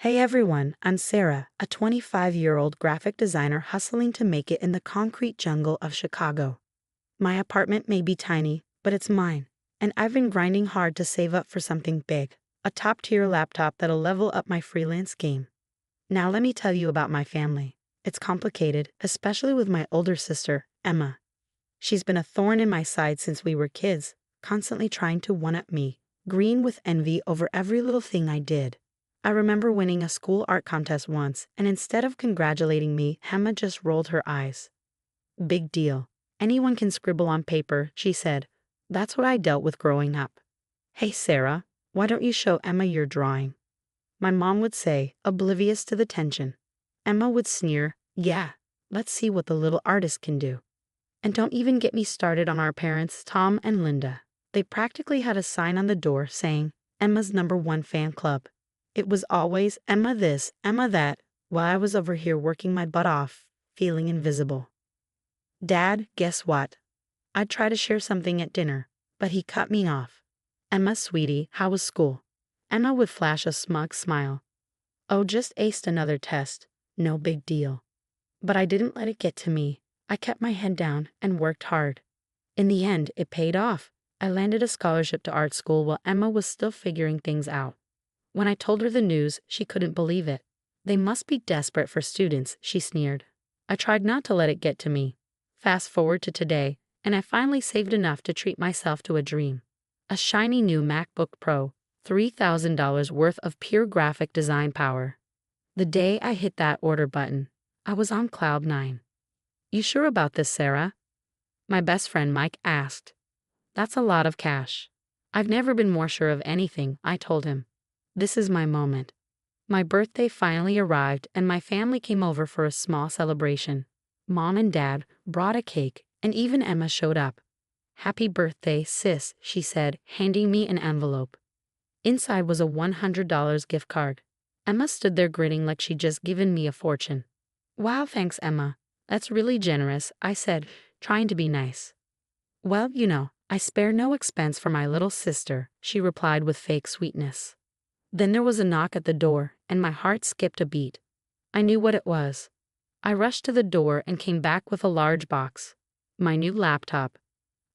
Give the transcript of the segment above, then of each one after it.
Hey everyone, I'm Sarah, a 25-year-old graphic designer hustling to make it in the concrete jungle of Chicago. My apartment may be tiny, but it's mine, and I've been grinding hard to save up for something big, a top-tier laptop that'll level up my freelance game. Now let me tell you about my family. It's complicated, especially with my older sister, Emma. She's been a thorn in my side since we were kids, constantly trying to one-up me, green with envy over every little thing I did. I remember winning a school art contest once, and instead of congratulating me, Emma just rolled her eyes. Big deal. Anyone can scribble on paper, she said. That's what I dealt with growing up. Hey Sarah, why don't you show Emma your drawing? My mom would say, oblivious to the tension. Emma would sneer, yeah, let's see what the little artist can do. And don't even get me started on our parents, Tom and Linda. They practically had a sign on the door saying, Emma's #1 fan club. It was always Emma this, Emma that, while I was over here working my butt off, feeling invisible. Dad, guess what? I'd try to share something at dinner, but he cut me off. Emma, sweetie, how was school? Emma would flash a smug smile. Oh, just aced another test. No big deal. But I didn't let it get to me. I kept my head down and worked hard. In the end, it paid off. I landed a scholarship to art school while Emma was still figuring things out. When I told her the news, she couldn't believe it. They must be desperate for students, she sneered. I tried not to let it get to me. Fast forward to today, and I finally saved enough to treat myself to a dream. A shiny new MacBook Pro, $3,000 worth of pure graphic design power. The day I hit that order button, I was on cloud 9. You sure about this, Sarah? My best friend Mike asked. That's a lot of cash. I've never been more sure of anything, I told him. This is my moment. My birthday finally arrived and my family came over for a small celebration. Mom and Dad brought a cake and even Emma showed up. Happy birthday, sis, she said, handing me an envelope. Inside was a $100 gift card. Emma stood there grinning like she'd just given me a fortune. Wow, thanks, Emma. That's really generous, I said, trying to be nice. Well, I spare no expense for my little sister, she replied with fake sweetness. Then there was a knock at the door, and my heart skipped a beat. I knew what it was. I rushed to the door and came back with a large box. My new laptop.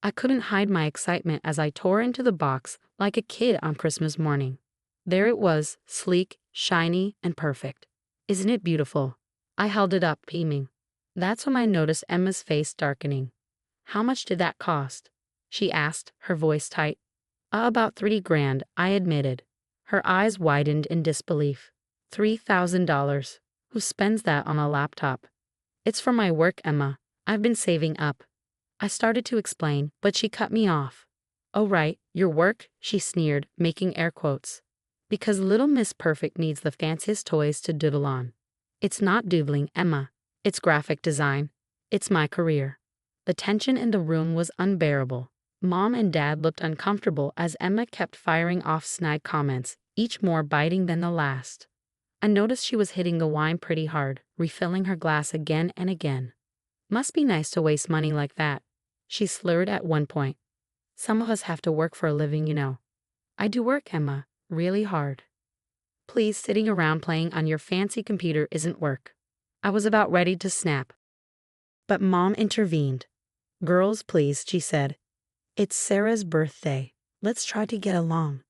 I couldn't hide my excitement as I tore into the box like a kid on Christmas morning. There it was, sleek, shiny, and perfect. Isn't it beautiful? I held it up, beaming. That's when I noticed Emma's face darkening. How much did that cost? She asked, her voice tight. About $3,000, I admitted. Her eyes widened in disbelief. $3,000. Who spends that on a laptop? It's for my work, Emma. I've been saving up. I started to explain, but she cut me off. Oh right, your work, she sneered, making air quotes. Because little Miss Perfect needs the fanciest toys to doodle on. It's not doodling, Emma. It's graphic design. It's my career. The tension in the room was unbearable. Mom and Dad looked uncomfortable as Emma kept firing off snide comments, each more biting than the last. I noticed she was hitting the wine pretty hard, refilling her glass again and again. Must be nice to waste money like that, she slurred at one point. Some of us have to work for a living, I do work, Emma, really hard. Please, sitting around playing on your fancy computer isn't work. I was about ready to snap. But Mom intervened. Girls, please, she said. It's Sarah's birthday. Let's try to get along.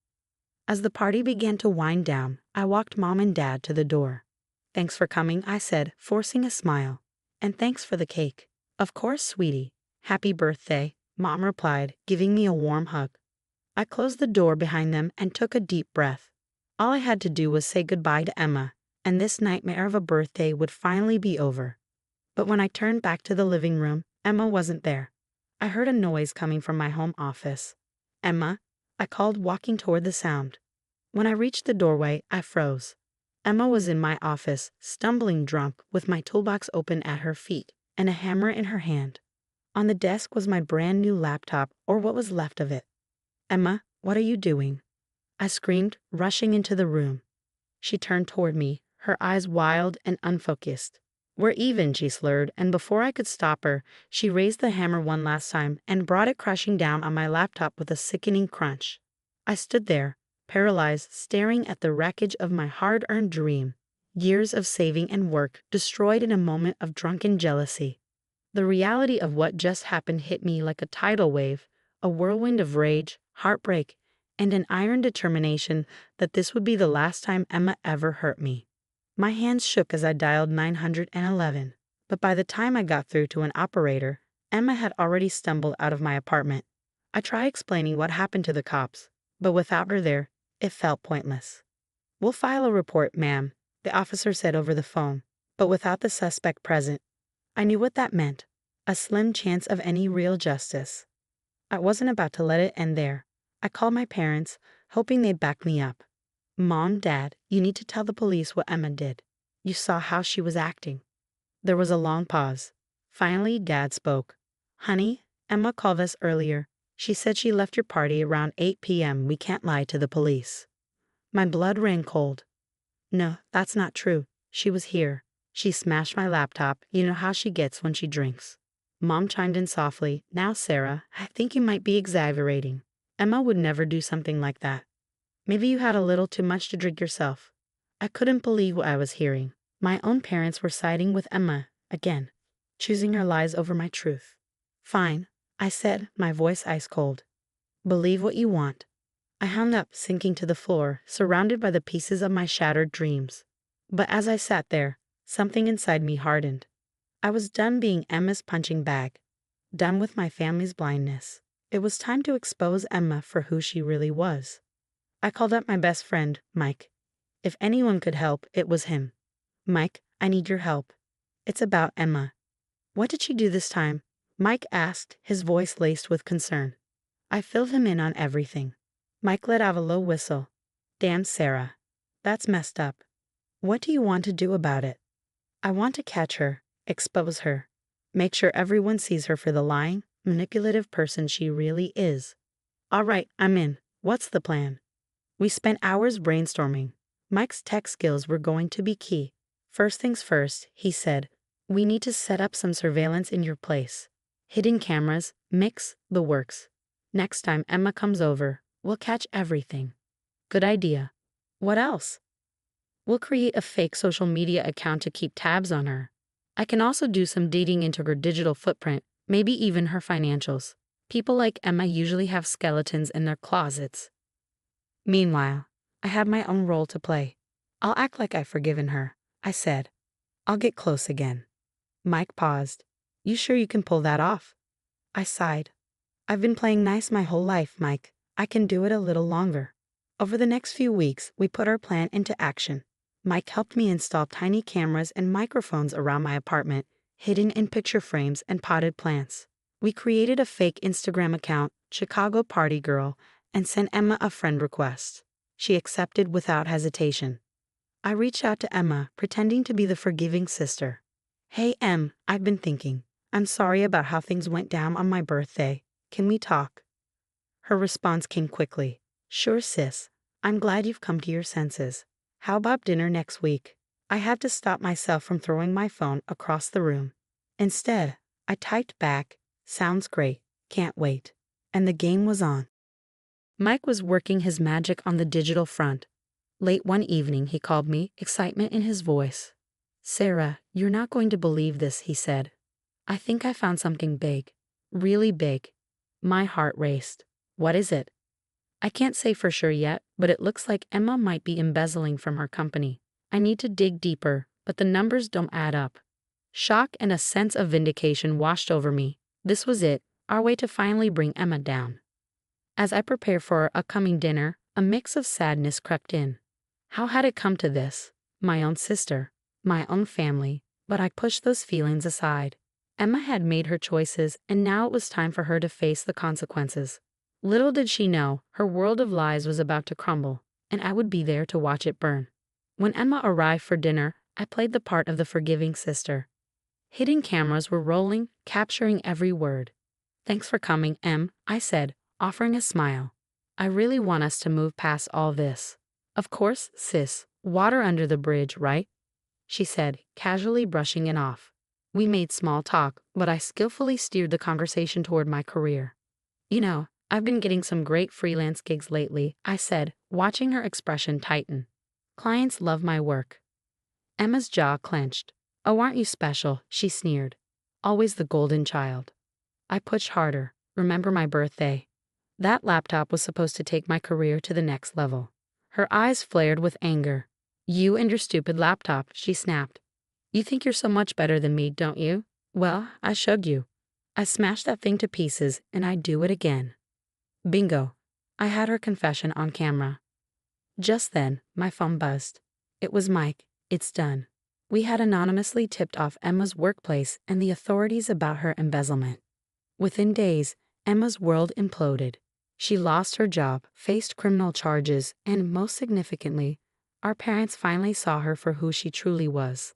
As the party began to wind down, I walked Mom and Dad to the door. Thanks for coming, I said, forcing a smile. And thanks for the cake. Of course, sweetie. Happy birthday, Mom replied, giving me a warm hug. I closed the door behind them and took a deep breath. All I had to do was say goodbye to Emma, and this nightmare of a birthday would finally be over. But when I turned back to the living room, Emma wasn't there. I heard a noise coming from my home office. Emma, I called, walking toward the sound. When I reached the doorway, I froze. Emma was in my office, stumbling drunk, with my toolbox open at her feet and a hammer in her hand. On the desk was my brand new laptop, or what was left of it. Emma, what are you doing? I screamed, rushing into the room. She turned toward me, her eyes wild and unfocused. We're even, she slurred, and before I could stop her, she raised the hammer one last time and brought it crashing down on my laptop with a sickening crunch. I stood there, paralyzed, staring at the wreckage of my hard-earned dream. Years of saving and work destroyed in a moment of drunken jealousy. The reality of what just happened hit me like a tidal wave, a whirlwind of rage, heartbreak, and an iron determination that this would be the last time Emma ever hurt me. My hands shook as I dialed 911, but by the time I got through to an operator, Emma had already stumbled out of my apartment. I tried explaining what happened to the cops, but without her there, it felt pointless. "We'll file a report, ma'am," the officer said over the phone, but without the suspect present. I knew what that meant, a slim chance of any real justice. I wasn't about to let it end there. I called my parents, hoping they'd back me up. "Mom, Dad, you need to tell the police what Emma did. You saw how she was acting." There was a long pause. Finally, Dad spoke. "Honey, Emma called us earlier. She said she left your party around 8 p.m. We can't lie to the police." My blood ran cold. "No, that's not true. She was here. She smashed my laptop. You know how she gets when she drinks." Mom chimed in softly. "Now, Sarah, I think you might be exaggerating. Emma would never do something like that. Maybe you had a little too much to drink yourself." I couldn't believe what I was hearing. My own parents were siding with Emma again, choosing her lies over my truth. "Fine," I said, my voice ice cold. "Believe what you want." I hung up, sinking to the floor, surrounded by the pieces of my shattered dreams. But as I sat there, something inside me hardened. I was done being Emma's punching bag, done with my family's blindness. It was time to expose Emma for who she really was. I called up my best friend, Mike. If anyone could help, it was him. "Mike, I need your help. It's about Emma." "What did she do this time?" Mike asked, his voice laced with concern. I filled him in on everything. Mike let out a low whistle. "Damn, Sarah. That's messed up. What do you want to do about it?" "I want to catch her, expose her, make sure everyone sees her for the lying, manipulative person she really is." "All right, I'm in. What's the plan?" We spent hours brainstorming. Mike's tech skills were going to be key. "First things first," he said, "we need to set up some surveillance in your place. Hidden cameras, mix, the works. Next time Emma comes over, we'll catch everything." "Good idea. What else?" "We'll create a fake social media account to keep tabs on her. I can also do some digging into her digital footprint, maybe even her financials. People like Emma usually have skeletons in their closets." Meanwhile, I had my own role to play. "I'll act like I've forgiven her," I said. "I'll get close again." Mike paused. "You sure you can pull that off?" I sighed. "I've been playing nice my whole life, Mike. I can do it a little longer." Over the next few weeks, we put our plan into action. Mike helped me install tiny cameras and microphones around my apartment, hidden in picture frames and potted plants. We created a fake Instagram account, Chicago Party Girl, and sent Emma a friend request. She accepted without hesitation. I reached out to Emma, pretending to be the forgiving sister. "Hey, Em, I've been thinking. I'm sorry about how things went down on my birthday. Can we talk?" Her response came quickly. "Sure, sis. I'm glad you've come to your senses. How about dinner next week?" I had to stop myself from throwing my phone across the room. Instead, I typed back, "Sounds great. Can't wait." And the game was on. Mike was working his magic on the digital front. Late one evening, he called me, excitement in his voice. "Sarah, you're not going to believe this," he said. "I think I found something big. Really big." My heart raced. "What is it?" "I can't say for sure yet, but it looks like Emma might be embezzling from her company. I need to dig deeper, but the numbers don't add up." Shock and a sense of vindication washed over me. This was it, our way to finally bring Emma down. As I prepared for our upcoming dinner, a mix of sadness crept in. How had it come to this? My own sister, my own family, but I pushed those feelings aside. Emma had made her choices, and now it was time for her to face the consequences. Little did she know, her world of lies was about to crumble, and I would be there to watch it burn. When Emma arrived for dinner, I played the part of the forgiving sister. Hidden cameras were rolling, capturing every word. "Thanks for coming, Em," I said, offering a smile. "I really want us to move past all this." "Of course, sis. Water under the bridge, right?" she said, casually brushing it off. We made small talk, but I skillfully steered the conversation toward my career. "You know, I've been getting some great freelance gigs lately, I said, watching her expression tighten. Clients love my work. Emma's jaw clenched. Oh, aren't you special? She sneered. Always the golden child. I pushed harder. Remember my birthday? That laptop was supposed to take my career to the next level. Her eyes flared with anger. You and your stupid laptop, she snapped. You think you're so much better than me, don't you? Well, I showed you. I smashed that thing to pieces, and I'd do it again. Bingo. I had her confession on camera. Just then, my phone buzzed. It was Mike. It's done. We had anonymously tipped off Emma's workplace and the authorities about her embezzlement. Within days, Emma's world imploded. She lost her job, faced criminal charges, and most significantly, our parents finally saw her for who she truly was.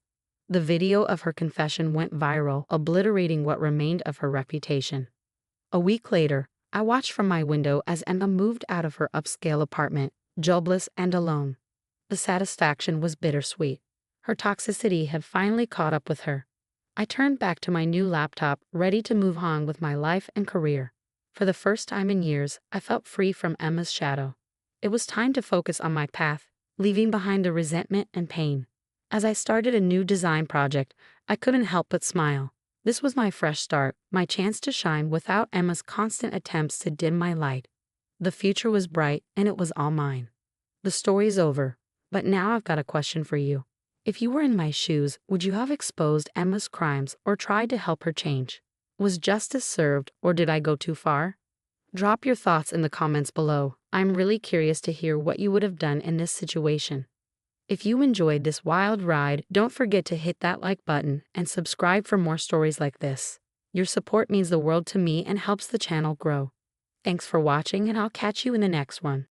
The video of her confession went viral, obliterating what remained of her reputation. A week later, I watched from my window as Emma moved out of her upscale apartment, jobless and alone. The satisfaction was bittersweet. Her toxicity had finally caught up with her. I turned back to my new laptop, ready to move on with my life and career. For the first time in years, I felt free from Emma's shadow. It was time to focus on my path, leaving behind the resentment and pain. As I started a new design project, I couldn't help but smile. This was my fresh start, my chance to shine without Emma's constant attempts to dim my light. The future was bright, and it was all mine. The story's over, but now I've got a question for you. If you were in my shoes, would you have exposed Emma's crimes or tried to help her change? Was justice served, or did I go too far? Drop your thoughts in the comments below. I'm really curious to hear what you would have done in this situation. If you enjoyed this wild ride, don't forget to hit that like button and subscribe for more stories like this. Your support means the world to me and helps the channel grow. Thanks for watching, and I'll catch you in the next one.